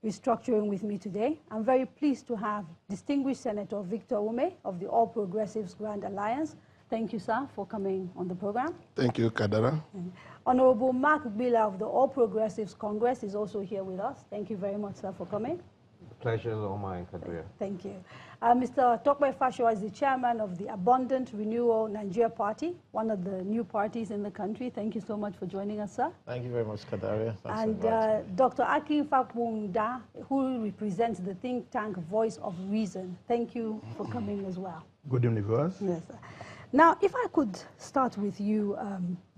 Restructuring with me today. I'm very pleased to have distinguished Senator Victor UMEH of the All Progressives Grand Alliance. Thank you, sir, for coming on the program. Thank you, Kadaria. Honorable Mark Bila of the All Progressives Congress is also here with us. Thank you very much, sir, for coming. Pleasure is all mine, Kadaria. Thank you. Mr. Tokwe Fashoa is the chairman of the Abundant Renewal Nigeria Party, one of the new parties in the country. Thank you so much for joining us, sir. Thank you very much, Kadaria. And Dr. Akin Fakbunda, who represents the think tank Voice of Reason. Thank you for coming as well. Good evening, viewers. Yes, sir. Now, if I could start with you,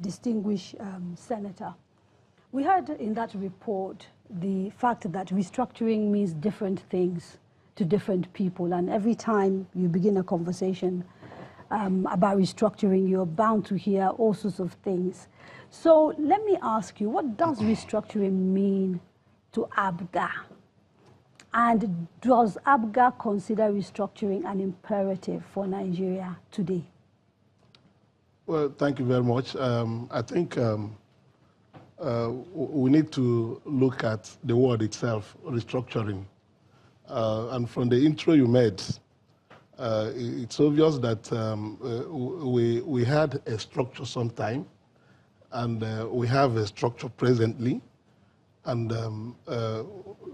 distinguished Senator. We heard in that report the fact that restructuring means different things to different people, and every time you begin a conversation about restructuring, you're bound to hear all sorts of things. So let me ask you, what does restructuring mean to Apga? And does Apga consider restructuring an imperative for Nigeria today? Well, thank you very much. I think we need to look at the word itself, restructuring. And from the intro you made, it's obvious that we had a structure sometime, and we have a structure presently, and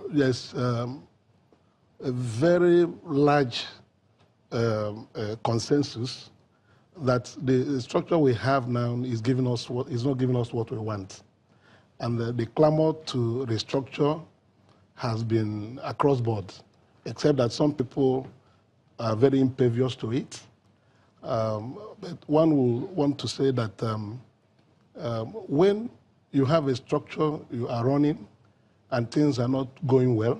there's a very large consensus that the structure we have now is not giving us what we want. And the clamor to restructure has been across board, except that some people are very impervious to it. But one will want to say that when you have a structure you are running and things are not going well,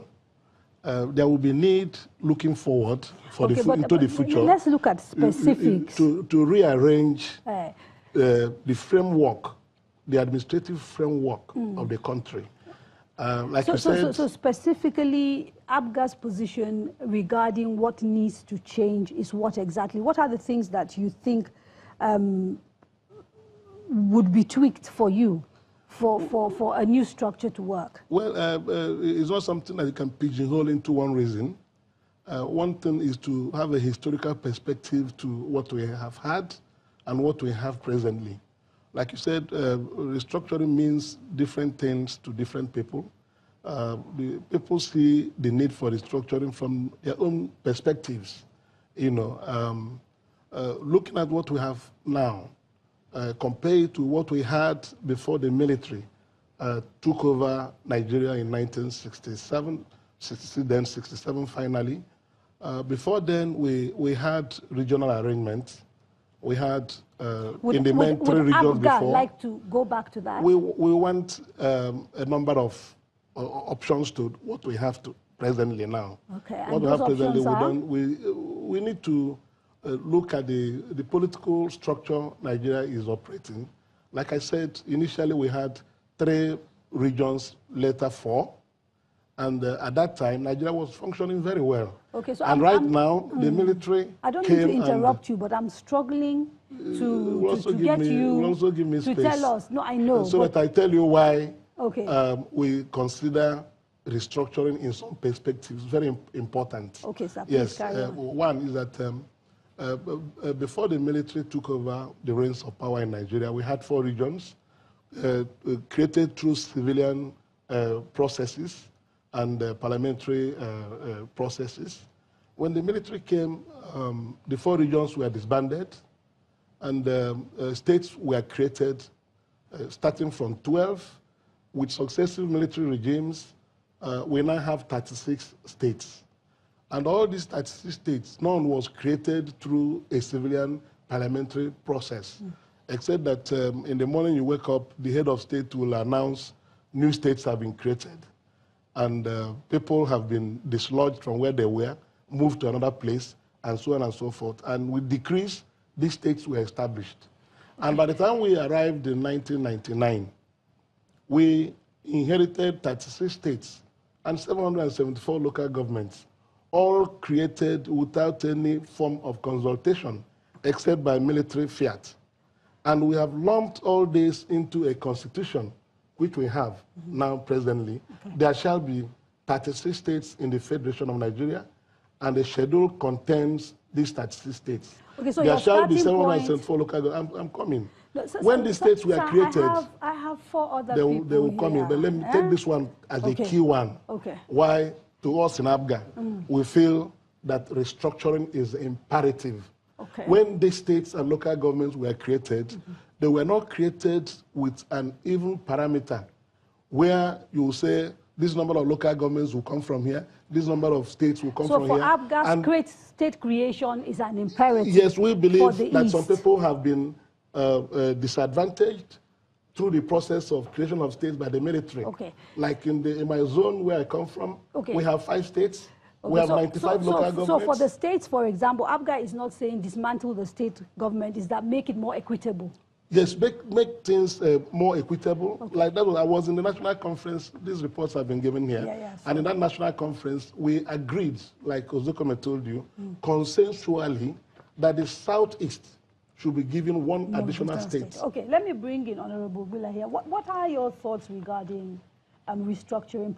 there will be need looking forward for into the future. Let's look at specifics. To rearrange the framework, the administrative framework of the country. So specifically, Apga's position regarding what needs to change is what exactly? What are the things that you think would be tweaked for you for a new structure to work? Well, it's not something that you can pigeonhole into one reason. One thing is to have a historical perspective to what we have had and what we have presently. Like you said, restructuring means different things to different people. The people see the need for restructuring from their own perspectives. You know, looking at what we have now, compared to what we had before the military took over Nigeria in 1967, then 67 finally. Before then, we had regional arrangements. We had in the main three regions before. Would like to go back to that? We want a number of options to what we have to presently now. Okay, what we have presently, we need to look at the political structure Nigeria is operating. Like I said, initially we had 3 regions, later 4. And at that time, Nigeria was functioning very well. Okay, so and now, the military I don't mean to interrupt you, but I'm struggling to get you to tell us. No, I know. So that I tell you why we consider restructuring in some perspectives very important. Okay, sir. Yes, one is that before the military took over the reins of power in Nigeria, we had 4 regions created through civilian processes and parliamentary processes. When the military came, the 4 regions were disbanded, and states were created, starting from 12, with successive military regimes. We now have 36 states. And all these 36 states, none was created through a civilian parliamentary process, except that in the morning you wake up, the head of state will announce new states have been created. And people have been dislodged from where they were, moved to another place, and so on and so forth. And with decrees, these states were established. And by the time we arrived in 1999, we inherited 36 states and 774 local governments, all created without any form of consultation, except by military fiat. And we have lumped all this into a constitution which we have now presently, there shall be 36 states in the Federation of Nigeria, and the schedule contains these 36 states. Okay, so there your shall be starting 774 local governments. I'm coming. No, When the states were created, I have 4 other they people will come in. But let me take this one as a key one. Okay. Why, to us in Apga, we feel that restructuring is imperative. Okay. When the states and local governments were created, they were not created with an even parameter where you say this number of local governments will come from here, this number of states will come from here. So for Apga, state creation is an imperative. Yes, we believe that East. some people have been disadvantaged through the process of creation of states by the military. Okay. Like in my zone where I come from, we have 5 states. Okay, we have 95 local governments. So for the states, for example, Apga is not saying dismantle the state government, is that make it more equitable? Yes, make things more equitable. Okay. Like that, I was in the national conference. These reports have been given here. And in that national conference, we agreed, like Ozokome told you, consensually, that the Southeast should be given one additional state. Okay, let me bring in Honorable Bila here. What are your thoughts regarding restructuring?